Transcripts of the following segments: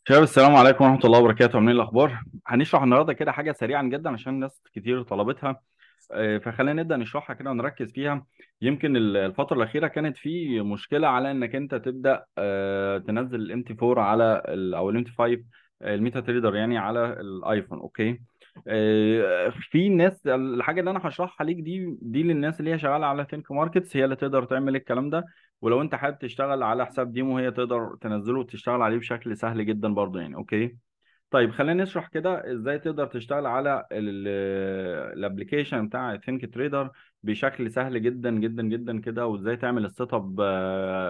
شباب، السلام عليكم ورحمة الله وبركاته. عاملين إيه الأخبار؟ هنشرح النهاردة كده حاجة سريعا جدا عشان ناس كتير طلبتها. فخلينا نبدأ نشرحها كده ونركز فيها. يمكن الفترة الأخيرة كانت في مشكلة على إنك أنت تبدأ تنزل الام تي 4 على أو الام تي 5، الميتا تريدر يعني على الآيفون. أوكي. في ناس، الحاجة اللي أنا هشرحها ليك دي للناس اللي هي شغالة على ثينك ماركتس، هي اللي تقدر تعمل الكلام ده. ولو أنت حابب تشتغل على حساب ديمو، هي تقدر تنزله وتشتغل عليه بشكل سهل جدا برضه يعني. أوكي. طيب خلينا نشرح كده ازاي تقدر تشتغل على الابلكيشن بتاع ثينك تريدر بشكل سهل جدا جدا جدا كده، وازاي تعمل السيت اب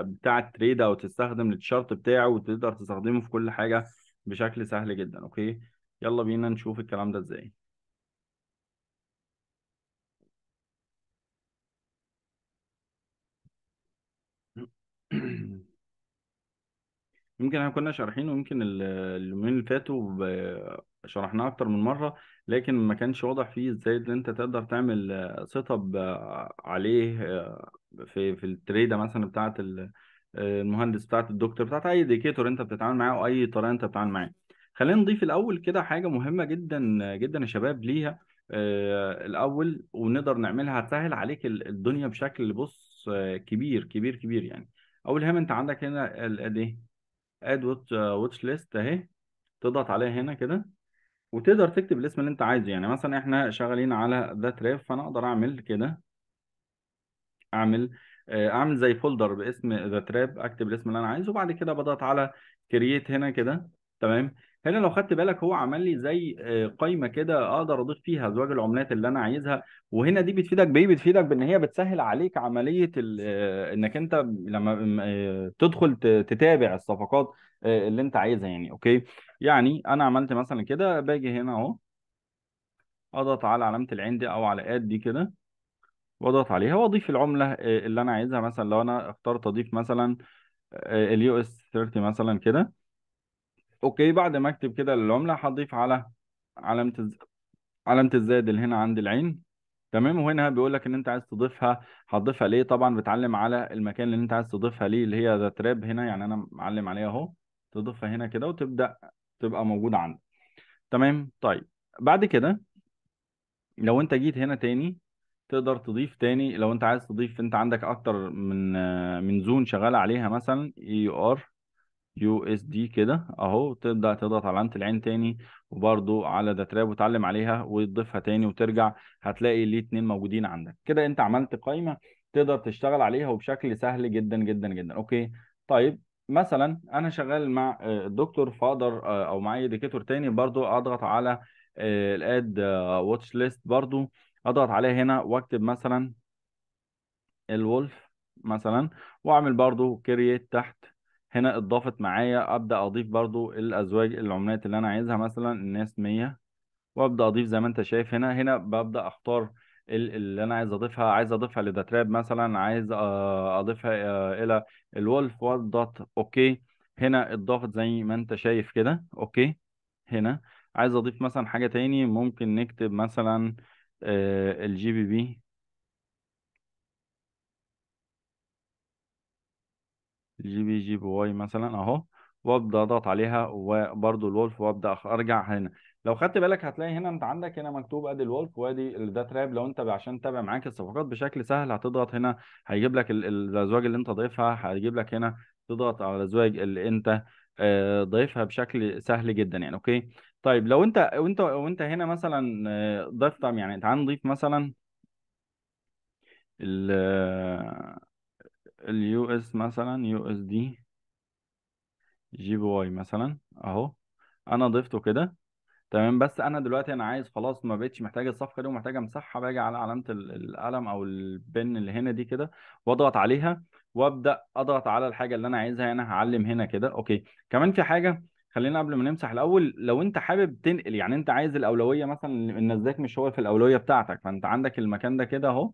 بتاع التريد، او تستخدم الشارت بتاعه وتقدر تستخدمه في كل حاجة بشكل سهل جدا. اوكي. يلا بينا نشوف الكلام ده ازاي. يمكن احنا كنا شارحينه، يمكن اليومين اللي فاتوا شرحناه اكتر من مره، لكن ما كانش واضح فيه ازاي ان انت تقدر تعمل سيت اب عليه في التريده مثلا بتاعه المهندس، بتاعه الدكتور، بتاعه اي ديكيتور انت بتتعامل معاه او اي طريقه انت بتتعامل معاه. خلينا نضيف الاول كده حاجه مهمه جدا جدا يا شباب ليها. الاول ونقدر نعملها هتسهل عليك الدنيا بشكل، بص، كبير كبير كبير يعني. اول حاجه انت عندك هنا ايه؟ اد واتش ليست اهي. تضغط عليها هنا كده، وتقدر تكتب الاسم اللي انت عايزه. يعني مثلا احنا شغالين على ذا تراب، فانا اقدر اعمل كده، اعمل اعمل زي فولدر باسم ذا تراب، اكتب الاسم اللي انا عايزه، وبعد كده بضغط على كرييت هنا كده. تمام. هنا لو خدت بالك هو عمل لي زي قائمه كده اقدر اضيف فيها ازواج العملات اللي انا عايزها. وهنا دي بتفيدك بايه؟ بتفيدك بان هي بتسهل عليك عمليه انك انت لما تدخل تتابع الصفقات اللي انت عايزها يعني. اوكي. يعني انا عملت مثلا كده، باجي هنا اهو، اضغط على علامه العين دي او على اد دي كده، واضغط عليها واضيف العمله اللي انا عايزها. مثلا لو انا اخترت اضيف مثلا اليو اس 30 مثلا كده. اوكي. بعد ما اكتب كده العمله، هضيف على علامه علامه الزائد اللي هنا عند العين. تمام. وهنا بيقول لك ان انت عايز تضيفها، هتضيفها ليه؟ طبعا بتعلم على المكان اللي انت عايز تضيفها ليه، اللي هي ذا تراب هنا، يعني انا معلم عليها اهو. تضيفها هنا كده وتبدا تبقى موجوده عندك. تمام. طيب بعد كده لو انت جيت هنا تاني، تقدر تضيف تاني. لو انت عايز تضيف، انت عندك اكتر من زون شغال عليها، مثلا اي ار يو اس دي كده اهو. تبدا تضغط على علامه العين تاني، وبرضو على ذا تراب، وتعلم عليها وتضيفها تاني وترجع. هتلاقي الاتنين موجودين عندك كده. انت عملت قائمه تقدر تشتغل عليها وبشكل سهل جدا جدا جدا. اوكي. طيب مثلا انا شغال مع الدكتور، فاقدر او مع اي ديكيتور تاني برضو اضغط على الاد واتش ليست برضو. اضغط عليها هنا واكتب مثلا الولف مثلا، واعمل برضو كرييت تحت. هنا اتضافت معايا، ابدا اضيف برضو الازواج العملات اللي انا عايزها، مثلا الناس 100. وابدا اضيف زي ما انت شايف هنا. هنا ببدا اختار اللي انا عايز اضيفها. عايز اضيفها لذا تراب مثلا، عايز اضيفها الى الولف، واضغط اوكي. هنا اتضافت زي ما انت شايف كده. اوكي. هنا عايز اضيف مثلا حاجة تاني، ممكن نكتب مثلا الجي بي بي، جي بي واي مثلا اهو. وابدا اضغط عليها، وبرده الولف، وابدا ارجع هنا. لو خدت بالك هتلاقي هنا انت عندك هنا مكتوب ادي الولف وادي ده تراب. لو انت عشان تتابع معاك الصفقات بشكل سهل هتضغط هنا، هيجيب لك الازواج اللي انت ضايفها. هيجيب لك هنا تضغط على الازواج اللي انت ضايفها بشكل سهل جدا يعني. اوكي. طيب لو انت هنا مثلا ضفت، يعني تعال نضيف مثلا اليو اس مثلا، يو اس دي جي بي واي مثلا اهو. انا ضفته كده. تمام. بس انا دلوقتي انا عايز خلاص، ما بقتش محتاج الصفقه دي ومحتاج امسحها. باجي على علامه القلم او البن اللي هنا دي كده، واضغط عليها، وابدا اضغط على الحاجه اللي انا عايزها. انا هعلم هنا كده. اوكي. كمان في حاجه، خلينا قبل ما نمسح الاول، لو انت حابب تنقل، يعني انت عايز الاولويه مثلا، النزاك مش هو في الاولويه بتاعتك، فانت عندك المكان ده كده اهو.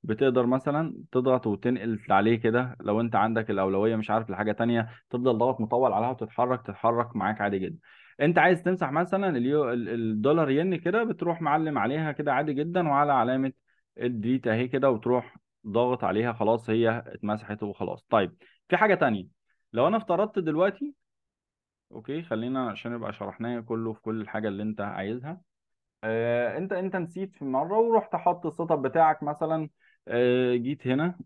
بتقدر مثلا تضغط وتنقل عليه كده. لو انت عندك الاولويه مش عارف لحاجه تانية، تفضل ضغط مطول عليها وتتحرك، تتحرك معاك عادي جدا. انت عايز تمسح مثلا الدولار ين كده، بتروح معلم عليها كده عادي جدا، وعلى علامة الديت اهي كده، وتروح ضاغط عليها، خلاص هي اتمسحت وخلاص. طيب في حاجة تانية. لو انا افترضت دلوقتي اوكي، خلينا عشان يبقى شرحناه كله في كل الحاجه اللي انت عايزها. انت نسيت في مره ورحت حاطط السيت اب بتاعك مثلا. جيت هنا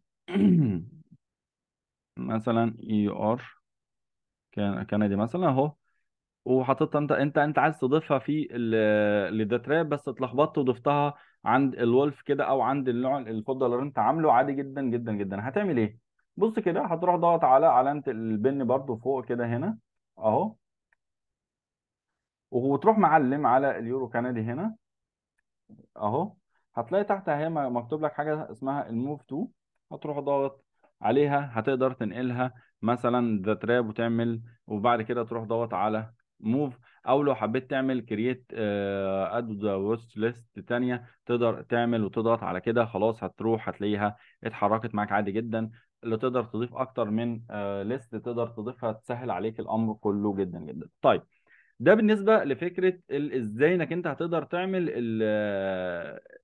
مثلا اي ار كندي مثلا اهو، وحطيتها انت عايز تضيفها في للداتراب، بس اتلخبطت وضفتها عند الولف كده، او عند النوع الفولدر اللي انت عامله. عادي جدا جدا جدا. هتعمل ايه؟ بص كده، هتروح ضغط على علامة البن برضو فوق كده هنا اهو، وتروح معلم على اليورو كندي هنا اهو. هتلاقي تحت اهي مكتوب لك حاجه اسمها الموف تو. هتروح ضاغط عليها، هتقدر تنقلها مثلا ذا تراب وتعمل، وبعد كده تروح ضاغط على موف. او لو حبيت تعمل كرييت اد واتش ليست تانية، تقدر تعمل وتضغط على كده. خلاص هتروح هتلاقيها اتحركت معاك عادي جدا. اللي تقدر تضيف اكتر من ليست تقدر تضيفها، تسهل عليك الامر كله جدا جدا. طيب، ده بالنسبه لفكره ازاي انك انت هتقدر تعمل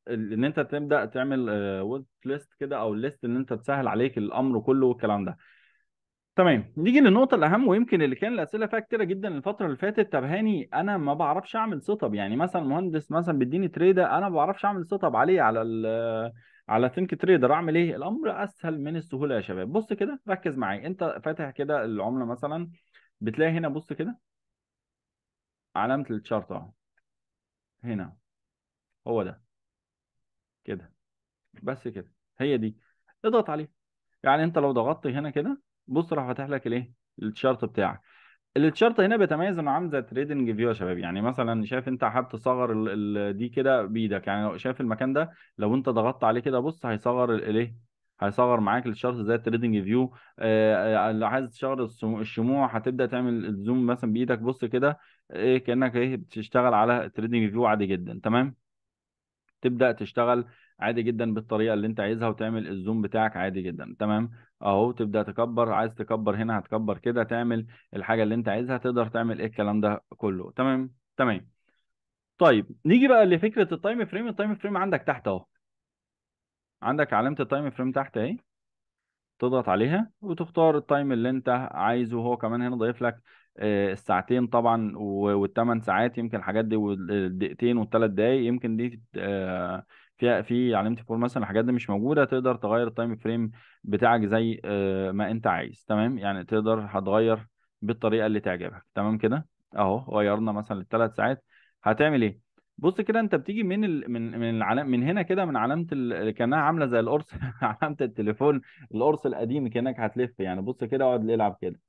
ان انت تبدا تعمل وورد ليست كده، او الليست ان انت تسهل عليك الامر كله والكلام ده. تمام، نيجي للنقطه الاهم، ويمكن اللي كان الاسئله فيها كتيره جدا الفتره اللي فاتت. طب هاني، انا ما بعرفش اعمل سيت اب، يعني مثلا مهندس مثلا بيديني تريده، انا ما بعرفش اعمل سيت اب عليه على على ثينك تريدر، اعمل ايه؟ الامر اسهل من السهوله يا شباب. بص كده، ركز معايا. انت فاتح كده العمله مثلا، بتلاقي هنا بص كده علامه الشارت اهو، هنا هو ده كده، بس كده، هي دي. اضغط عليه. يعني انت لو ضغطت هنا كده، بص راح فاتح لك الايه، الشارت بتاعك. التشارت هنا بيتميز انه عامل زي تريدنج فيو يا شباب. يعني مثلا شايف انت حابب تصغر دي كده بايدك، يعني لو شايف المكان ده، لو انت ضغطت عليه كده بص هيصغر الايه، هيصغر معاك الشارت زي التريدنج فيو. لو عايز تشغل الشموع، هتبدا تعمل الزوم مثلا بايدك، بص كده، ايه كانك ايه بتشتغل على تريدنج فيو عادي جدا. تمام، تبدأ تشتغل عادي جدا بالطريقة اللي انت عايزها، وتعمل الزوم بتاعك عادي جدا. تمام اهو، تبدأ تكبر، عايز تكبر هنا هتكبر كده، تعمل الحاجة اللي انت عايزها، تقدر تعمل ايه الكلام ده كله. تمام تمام. طيب نيجي بقى لفكرة التايم فريم. التايم فريم عندك تحت اهو، عندك علامة التايم فريم تحت اهي، تضغط عليها وتختار التايم اللي انت عايزه. هو كمان هنا ضايف لك الساعتين طبعا والثمان ساعات، يمكن الحاجات دي، والدقيقتين والثلاث دقايق، يمكن دي فيها في علامة فور مثلا، الحاجات دي مش موجودة. تقدر تغير التايم فريم بتاعك زي ما انت عايز. تمام، يعني تقدر هتغير بالطريقة اللي تعجبك. تمام كده اهو، غيرنا مثلا للثلاث ساعات. هتعمل ايه؟ بص كده، انت بتيجي من العلامه من هنا كده، من علامه كانها عامله زي القرص علامه التليفون، القرص القديم، كأنك هتلف يعني. بص كده، اقعد العب كده،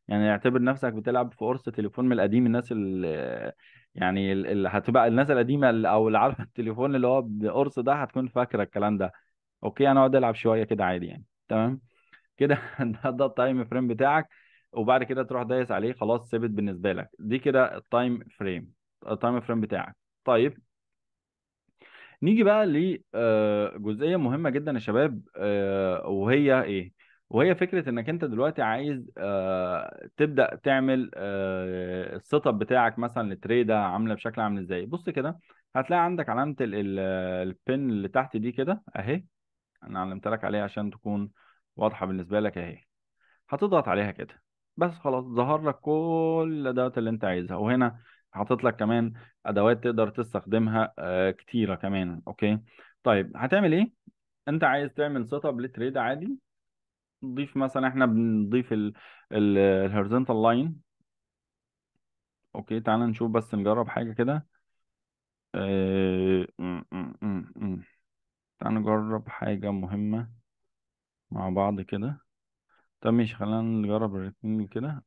يعني اعتبر نفسك بتلعب في قرص تليفون من القديم. الناس يعني اللي هتبقى الناس القديمه او اللي عارفه التليفون اللي هو بقرص ده، هتكون فاكره الكلام ده. اوكي، انا اقعد العب شويه كده عادي يعني. تمام كده ده التايم فريم بتاعك. وبعد كده تروح دايس عليه، خلاص ثبت بالنسبه لك. دي كده التايم فريم، التايم فريم بتاعك. طيب، نيجي بقى لجزئية مهمة جدا يا شباب، وهي ايه؟ وهي فكرة انك انت دلوقتي عايز تبدأ تعمل السيت اب بتاعك مثلا لتريدة عاملة بشكل عامل ازاي. بص كده، هتلاقي عندك علامة البن اللي تحت دي كده اهي، انا علمت لك عليها عشان تكون واضحة بالنسبة لك اهي. هتضغط عليها كده، بس خلاص ظهر لك كل الادوات اللي انت عايزها. وهنا حاطط لك كمان ادوات تقدر تستخدمها كتيره كمان. اوكي، طيب هتعمل ايه؟ انت عايز تعمل سيت اب لتريد عادي، نضيف مثلا، احنا بنضيف الهوريزونتال لاين. اوكي، تعال نشوف بس نجرب حاجه كده. تعال نجرب حاجه مهمه مع بعض كده. طب ماشي، خلينا نجرب الاتنين كده.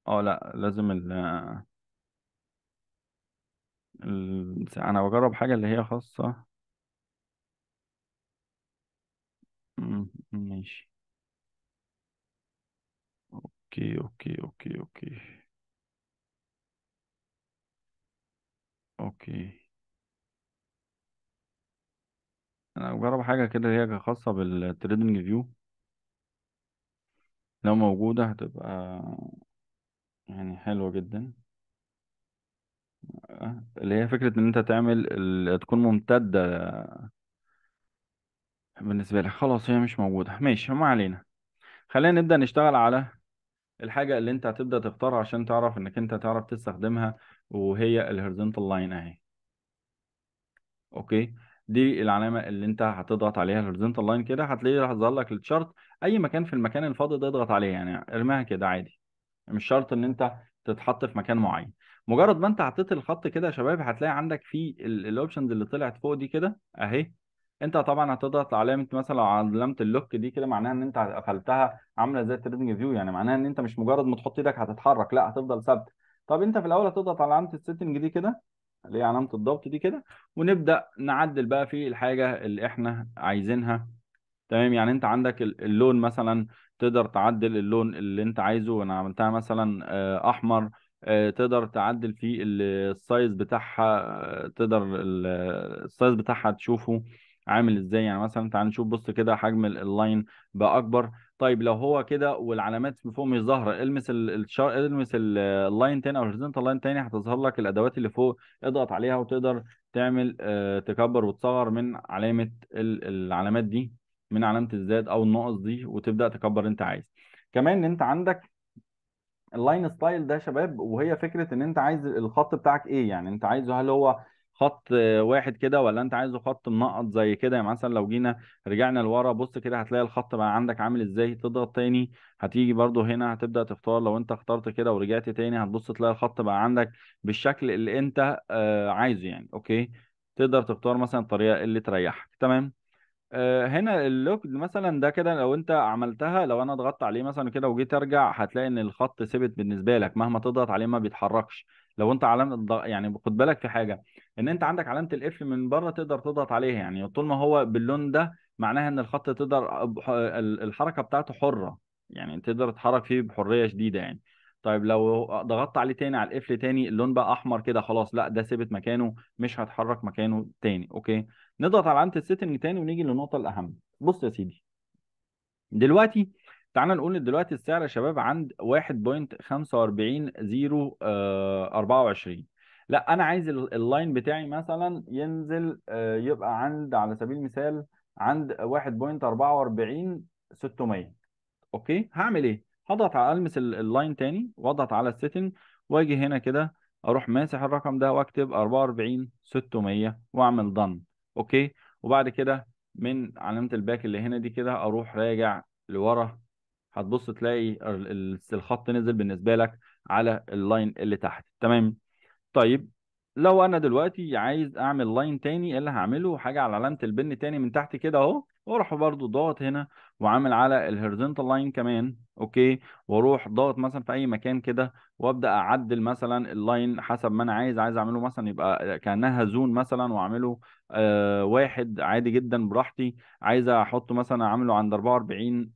اه لا، لازم انا بجرب حاجه اللي هي خاصه. ماشي. اوكي اوكي اوكي اوكي اوكي. انا بجرب حاجه كده هي خاصه بالتريدنج فيو، لو موجوده هتبقى يعني حلوه جدا. اللي هي فكره ان انت تعمل تكون ممتده بالنسبه لك. خلاص هي مش موجوده، ماشي، ما علينا. خلينا نبدا نشتغل على الحاجة اللي انت هتبدأ تختارها عشان تعرف انك انت تعرف تستخدمها، وهي الهوريزونتال لاين اهي. اوكي، دي العلامة اللي انت هتضغط عليها الهوريزونتال لاين كده، هتلاقيه هيظهر لك الشارت. اي مكان في المكان الفاضي ده اضغط عليه، يعني ارميها كده عادي، مش شرط ان انت تتحط في مكان معين. مجرد ما انت حطيت الخط كده يا شباب، هتلاقي عندك في الاوبشنز اللي طلعت فوق دي كده اهي. انت طبعا هتضغط علامه، مثلا لو علامه اللوك دي كده، معناها ان انت قفلتها، عامله زي التريدنج فيو، يعني معناها ان انت مش مجرد ما تحط ايدك هتتحرك، لا هتفضل ثابت. طب انت في الاول هتضغط على علامه السيتنج دي كده، اللي هي علامه الضغط دي كده، ونبدا نعدل بقى في الحاجه اللي احنا عايزينها. تمام، يعني انت عندك اللون مثلا، تقدر تعدل اللون اللي انت عايزه. انا عملتها مثلا احمر. تقدر تعدل فيه السايز بتاعها. تقدر السايز بتاعها تشوفه عامل ازاي. يعني مثلا تعال نشوف، بص كده حجم اللاين بقى اكبر. طيب لو هو كده والعلامات فوق مش ظاهره، المس المس اللاين تاني او الهوريزونتال لاين تاني، هتظهر لك الادوات اللي فوق، اضغط عليها وتقدر تعمل تكبر وتصغر من علامه العلامات دي، من علامة الزائد او الناقص دي، وتبدأ تكبر انت عايز. كمان ان انت عندك اللاين ستايل ده يا شباب، وهي فكرة ان انت عايز الخط بتاعك ايه. يعني انت عايزه هل هو خط واحد كده، ولا انت عايزه خط منقط زي كده. يعني مثلا لو جينا رجعنا لورا، بص كده هتلاقي الخط بقى عندك عامل ازاي. تضغط تاني، هتيجي برضو هنا هتبدأ تختار. لو انت اخترت كده ورجعت تاني، هتبص تلاقي الخط بقى عندك بالشكل اللي انت عايزه يعني. اوكي، تقدر تختار مثلا الطريقة اللي تريحك. تمام. هنا اللوك مثلا ده كده، لو انت عملتها، لو انا ضغطت عليه مثلا كده وجيت ارجع، هتلاقي ان الخط ثابت بالنسبه لك، مهما تضغط عليه ما بيتحركش. لو انت علامه يعني خد بالك في حاجه، ان انت عندك علامه الاف من بره تقدر تضغط عليها، يعني طول ما هو باللون ده معناها ان الخط تقدر الحركه بتاعته حره، يعني تقدر تتحرك فيه بحريه شديده يعني. طيب لو ضغطت عليه تاني على القفل تاني، اللون بقى احمر كده، خلاص لا ده ثابت مكانه، مش هتحرك مكانه تاني. اوكي، نضغط على علامه السيتنج تاني ونيجي للنقطه الاهم. بص يا سيدي، دلوقتي تعالى نقول ان دلوقتي السعر يا شباب عند 1.45 لا انا عايز اللاين بتاعي مثلا ينزل يبقى عند، على سبيل المثال، عند 1.44 600. اوكي، هعمل ايه؟ هضغط على المس اللاين تاني، واضغط على السيتنج، واجي هنا كده اروح ماسح الرقم ده واكتب 44 600 واعمل دن. اوكي، وبعد كده من علامة الباك اللي هنا دي كده اروح راجع لورا، هتبص تلاقي الخط نزل بالنسبة لك على اللاين اللي تحت. تمام. طيب لو انا دلوقتي عايز اعمل لاين تاني، إيه اللي هعمله؟ حاجه على علامه البن تاني من تحت كده اهو، واروح برضو ضاغط هنا وعامل على الهوريزونتال لاين كمان. اوكي، واروح ضاغط مثلا في اي مكان كده، وابدا اعدل مثلا اللاين حسب ما انا عايز اعمله، مثلا يبقى كانها زون مثلا، واعمله واحد عادي جدا براحتي. عايز احطه مثلا اعمله عند 44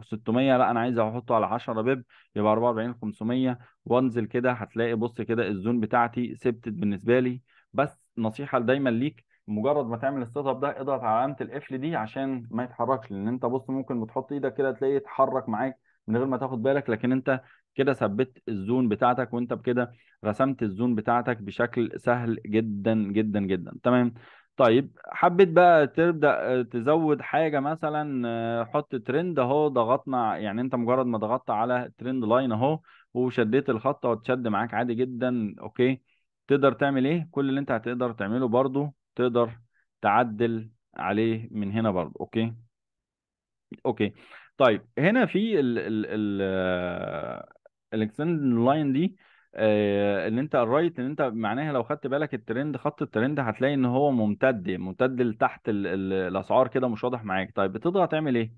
600، لا انا عايز احطه على 10 بيب، يبقى 44 500. وانزل كده هتلاقي، بص كده الزون بتاعتي ثبتت بالنسبه لي. بس نصيحه دايما ليك، مجرد ما تعمل السيت اب ده اضغط على علامه القفل دي عشان ما يتحركش، لان انت بص ممكن بتحط ايدك كده تلاقيه يتحرك معاك من غير ما تاخد بالك، لكن انت كده ثبت الزون بتاعتك، وانت بكده رسمت الزون بتاعتك بشكل سهل جدا جدا جدا. تمام. طيب حبيت بقى تبدأ تزود حاجة مثلا، حط ترند اهو. ضغطنا يعني، انت مجرد ما ضغطت على ترند لاين اهو وشديت الخط وتشد معاك عادي جدا. اوكي، تقدر تعمل ايه؟ كل اللي انت هتقدر تعمله برضو تقدر تعدل عليه من هنا برضو. اوكي. اوكي. طيب هنا في ال الاكستند لاين دي، ان انت الرايت، ان انت معناها لو خدت بالك الترند، خط الترند هتلاقي ان هو ممتد لتحت الاسعار كده، مش واضح معاك. طيب بتضغط تعمل ايه؟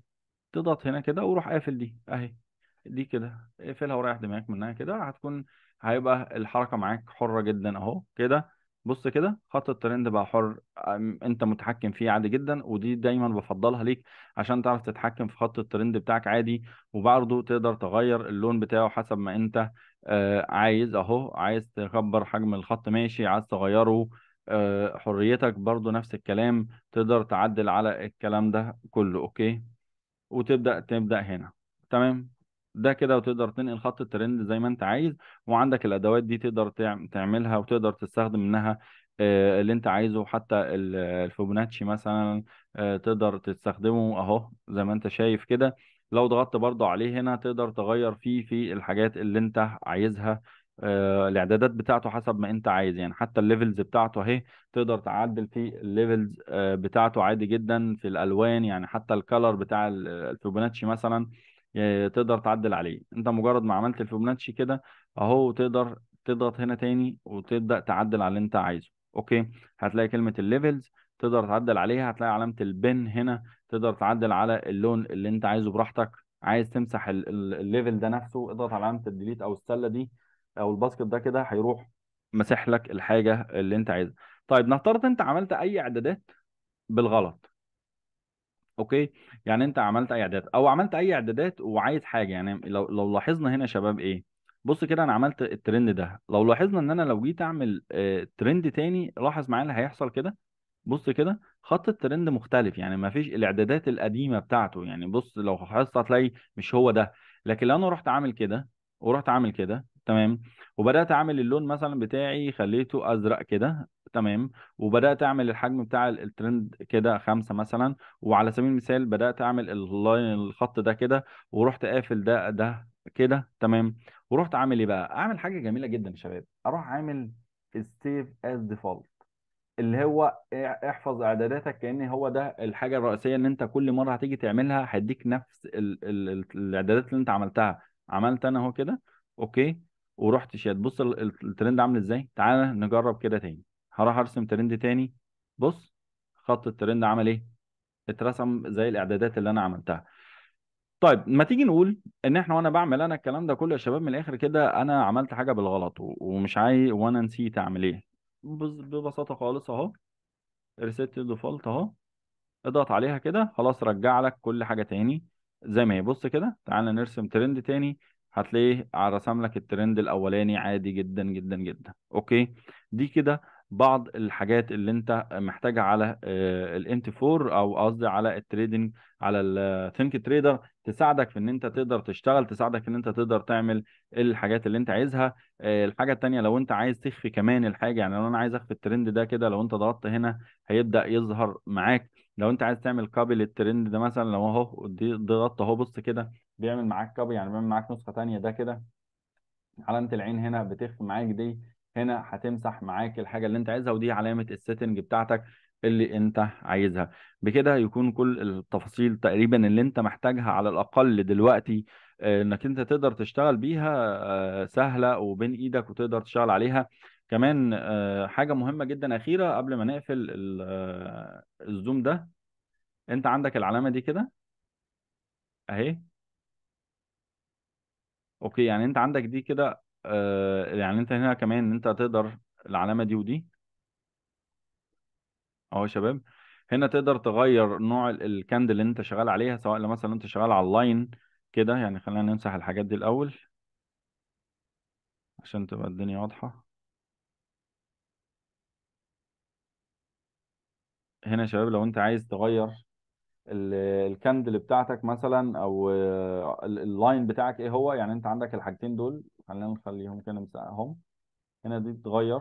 تضغط هنا كده وروح قافل دي اهي، دي كده اقفلها وريح دماغك منها كده، هيبقى الحركة معاك حرة جدا اهو كده. بص كده خط الترند بقى حر، انت متحكم فيه عادي جدا، ودي دايما بفضلها ليك عشان تعرف تتحكم في خط الترند بتاعك عادي. وبرضه تقدر تغير اللون بتاعه حسب ما انت عايز اهو. عايز تكبر حجم الخط ماشي، عايز تغيره حريتك برضه نفس الكلام، تقدر تعدل على الكلام ده كله. اوكي، تبدأ هنا. تمام. ده كده، وتقدر تنقل خط الترند زي ما انت عايز. وعندك الادوات دي تقدر تعملها وتقدر تستخدم منها اللي انت عايزه. حتى الفيبوناتشي مثلا تقدر تستخدمه اهو زي ما انت شايف كده. لو ضغطت برضو عليه هنا تقدر تغير فيه في الحاجات اللي انت عايزها. الاعدادات بتاعته حسب ما انت عايز، يعني حتى الليفلز بتاعته اهي تقدر تعدل في الليفلز بتاعته عادي جدا في الالوان، يعني حتى الكالر بتاع الفيبوناتشي مثلا تقدر تعدل عليه. انت مجرد ما عملت الفيبوناتشي كده اهو، تقدر تضغط هنا تاني وتبدأ تعدل على اللي انت عايزه. اوكي، هتلاقي كلمة الليفلز تقدر تعدل عليها، هتلاقي علامة البن هنا تقدر تعدل على اللون اللي انت عايزه براحتك. عايز تمسح الليفل ده نفسه، اضغط على علامة الديليت او السلة دي او الباسكت ده كده، هيروح مسح لك الحاجة اللي انت عايزها. طيب نفترض انت عملت اي اعدادات بالغلط. اوكي، يعني انت عملت اي اعداد او عملت اي اعدادات وعايز حاجه، يعني لو لاحظنا هنا يا شباب ايه، بص كده انا عملت الترند ده، لو لاحظنا ان انا لو جيت اعمل ترند تاني، لاحظ معايا اللي هيحصل كده. بص كده خط الترند مختلف، يعني ما فيش الاعدادات القديمه بتاعته، يعني بص لو لاحظت هتلاقي مش هو ده. لكن لو انا رحت عامل كده ورحت عامل كده تمام، وبدات اعمل اللون مثلا بتاعي خليته ازرق كده تمام، وبدات اعمل الحجم بتاع الترند كده 5 مثلا، وعلى سبيل المثال بدأت أعمل اللاين الخط ده كده، ورحت قافل ده كده تمام، ورحت عامل إيه بقى؟ أعمل حاجة جميلة جدا يا شباب، أروح عامل السيف از ديفولت، اللي هو احفظ اعداداتك كأن هو ده الحاجه الرئيسيه، ان انت كل مره هتيجي تعملها هيديك نفس الاعدادات اللي انت عملتها. عملت انا اهو كده اوكي، ورحت شاد. بص الترند عامل ازاي، تعال نجرب كده تاني. هروح ارسم ترند تاني، بص خط الترند عمل ايه، اترسم زي الاعدادات اللي انا عملتها. طيب ما تيجي نقول ان احنا وانا بعمل انا الكلام ده كله يا شباب، من الاخر كده انا عملت حاجه بالغلط ومش عايز وانا نسيت اعمل ايه. ببساطه خالص اهو، ريسيت ديفولت اهو، اضغط عليها كده خلاص رجع لك كل حاجة تاني زي ما هي. بص كده تعالى نرسم ترند تاني، هتلاقيه رسم لك الترند الاولاني عادي جدا جدا جدا. اوكي، دي كده بعض الحاجات اللي انت محتاجها على الانت 4، او قصدي على التريدنج، على الثينك تريدر، تساعدك في ان انت تقدر تشتغل، تساعدك في ان انت تقدر تعمل الحاجات اللي انت عايزها. الحاجة التانية لو انت عايز تخفي كمان الحاجة، يعني لو انا عايز اخفي الترند ده كده، لو انت ضغطت هنا هيبدأ يظهر معاك. لو انت عايز تعمل كوبي للترند ده مثلا، لو اهو ضغطت اهو بص كده بيعمل معاك كوبي، يعني بيعمل معاك نسخة تانية ده كده. علامة العين هنا بتخفي معاك دي، هنا هتمسح معاك الحاجة اللي انت عايزها، ودي علامة السيتنج بتاعتك اللي انت عايزها. بكده يكون كل التفاصيل تقريبا اللي انت محتاجها على الأقل دلوقتي، انك انت تقدر تشتغل بيها سهلة وبين ايدك وتقدر تشتغل عليها. كمان حاجة مهمة جدا أخيرة قبل ما نقفل الزوم ده، انت عندك العلامة دي كده اهي. اوكي، يعني انت عندك دي كده يعني انت هنا كمان انت تقدر العلامة دي ودي اهو يا شباب. هنا تقدر تغير نوع الكاندل اللي انت شغال عليها، سواء لو مثلا انت شغال على اللاين كده، يعني خلينا نمسح الحاجات دي الاول عشان تبقى الدنيا واضحة. هنا يا شباب لو انت عايز تغير ال- الكاندل بتاعتك مثلا، او اللاين بتاعك ايه هو، يعني انت عندك الحاجتين دول، خلينا نخليهم كده نمسحهم. هنا دي تغير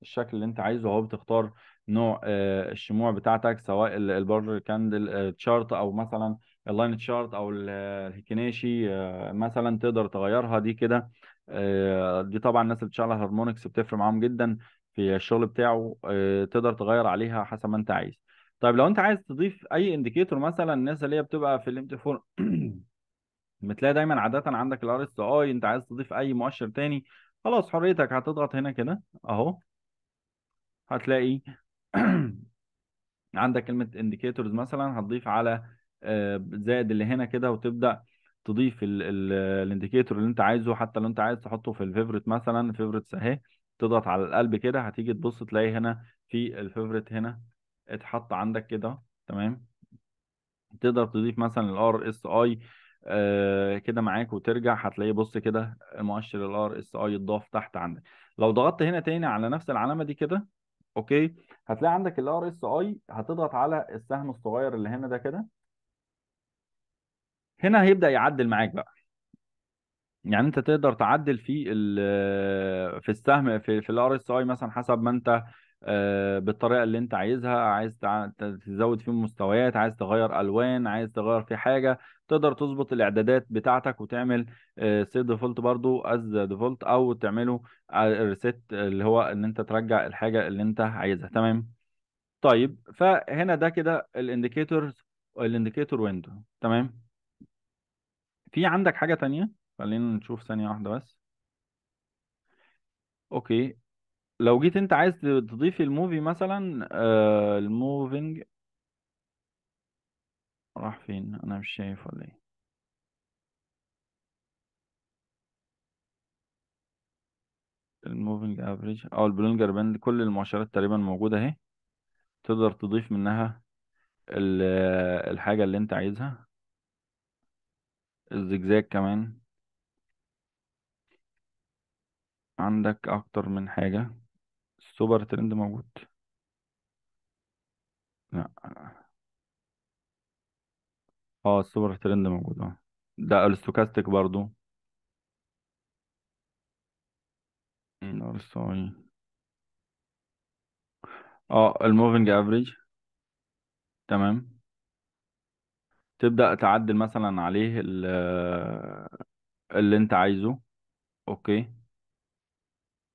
الشكل اللي انت عايزه اهو، بتختار نوع الشموع بتاعتك، سواء البر كاندل تشارت، او مثلا اللاين تشارت، او الهيكينيشي مثلا تقدر تغيرها دي كده. دي طبعا الناس اللي بتشتغل هارمونكس بتفرق معاهم جدا في الشغل بتاعه، تقدر تغير عليها حسب ما انت عايز. طيب لو انت عايز تضيف اي انديكيتور، مثلا الناس اللي هي بتبقى في الام تي 4 بتلاقي دايما عادة عندك الار اس اي، انت عايز تضيف اي مؤشر تاني، خلاص حريتك، هتضغط هنا كده اهو، هتلاقي عندك كلمة indicators مثلا، هتضيف على زائد اللي هنا كده، وتبدأ تضيف الانديكيتور اللي انت عايزه. حتى لو انت عايز تحطه في الفيفوريت مثلا، فيفوريتس اهي، تضغط على القلب كده هتيجي تبص تلاقي هنا في الفيفوريت هنا اتحط عندك كده تمام. تقدر تضيف مثلا الار اس اي كده معاك، وترجع هتلاقيه بص كده مؤشر الار اس اي اتضاف تحت عندك. لو ضغطت هنا تاني على نفس العلامة دي كده اوكي، هتلاقي عندك الار اس اي، هتضغط على السهم الصغير اللي هنا ده كده، هنا هيبدأ يعدل معاك بقى. يعني انت تقدر تعدل في في السهم في الار اس اي مثلا حسب ما انت بالطريقة اللي انت عايزها، عايز تزود فيه مستويات، عايز تغير الوان، عايز تغير فيه حاجة، تقدر تظبط الاعدادات بتاعتك وتعمل سيت ديفولت برضو از ديفولت، او تعمله ريسيت اللي هو ان انت ترجع الحاجة اللي انت عايزها. تمام. طيب فهنا ده كده الانديكيتور ويندو. تمام. في عندك حاجة تانية؟ خلينا نشوف ثانية واحدة بس. اوكي. لو جيت انت عايز تضيف الموفي مثلا، الموفينج راح فين؟ انا مش شايف ولا ايه؟ الموفينج افريج او البلونجر باند، كل المؤشرات تقريبا موجودة اهي. تقدر تضيف منها الحاجة اللي انت عايزها. الزجزاج كمان، عندك اكتر من حاجة. السوبر ترند موجود؟ لا. اه السوبر ترند موجود اه. ده الستوكاستيك برضو. الرسول. اه الموفينج افريج. تمام. تبدأ تعدل مثلا عليه اللي انت عايزه. اوكي.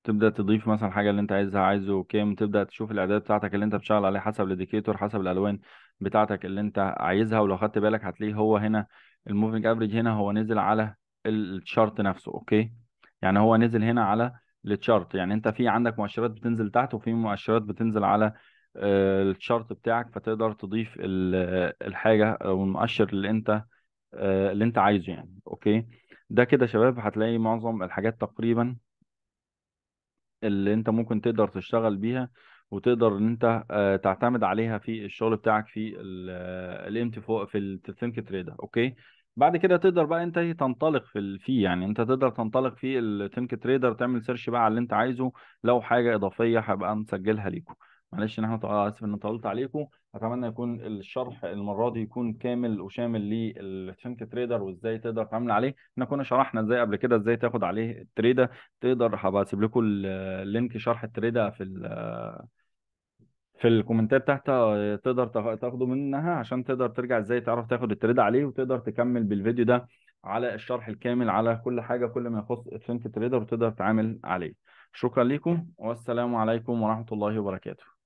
تبدأ تضيف مثلا حاجة اللي انت عايزها، عايزه كام، تبدأ تشوف الاعدادات بتاعتك اللي انت بتشتغل عليه حسب الانديكيتور، حسب الالوان بتاعتك اللي انت عايزها. ولو خدت بالك هتلاقيه هو هنا الموفينج افريج هنا هو نزل على الشارت نفسه. اوكي. يعني هو نزل هنا على التشارت. يعني انت في عندك مؤشرات بتنزل تحت وفي مؤشرات بتنزل على الشارت بتاعك، فتقدر تضيف الحاجة او المؤشر اللي انت عايزه يعني. اوكي. ده كده شباب هتلاقي معظم الحاجات تقريبا اللي انت ممكن تقدر تشتغل بيها، وتقدر ان انت تعتمد عليها في الشغل بتاعك في الام تي فوق في الثينك تريدر. اوكي. بعد كده تقدر بقى انت تنطلق فيه، يعني انت تقدر تنطلق في الثينك تريدر، تعمل سيرش بقى على اللي انت عايزه. لو حاجة اضافية هبقى مسجلها ليكم. معلش ان احنا اسف ان طولت عليكم. اتمنى يكون الشرح المرة دي يكون كامل وشامل للثينك تريدر وازاي تقدر تعمل عليه. احنا كنا شرحنا ازاي قبل كده ازاي تاخد عليه التريدر. تقدر هبقى اسيب لكم اللينك شرح التريدة في الكومنتات تحت. تقدر تاخده منها عشان تقدر ترجع ازاي تعرف تاخد التريدة عليه، وتقدر تكمل بالفيديو ده على الشرح الكامل على كل حاجة كل ما يخص الثينك تريدر وتقدر تتعامل عليه. شكرا لكم والسلام عليكم ورحمة الله وبركاته.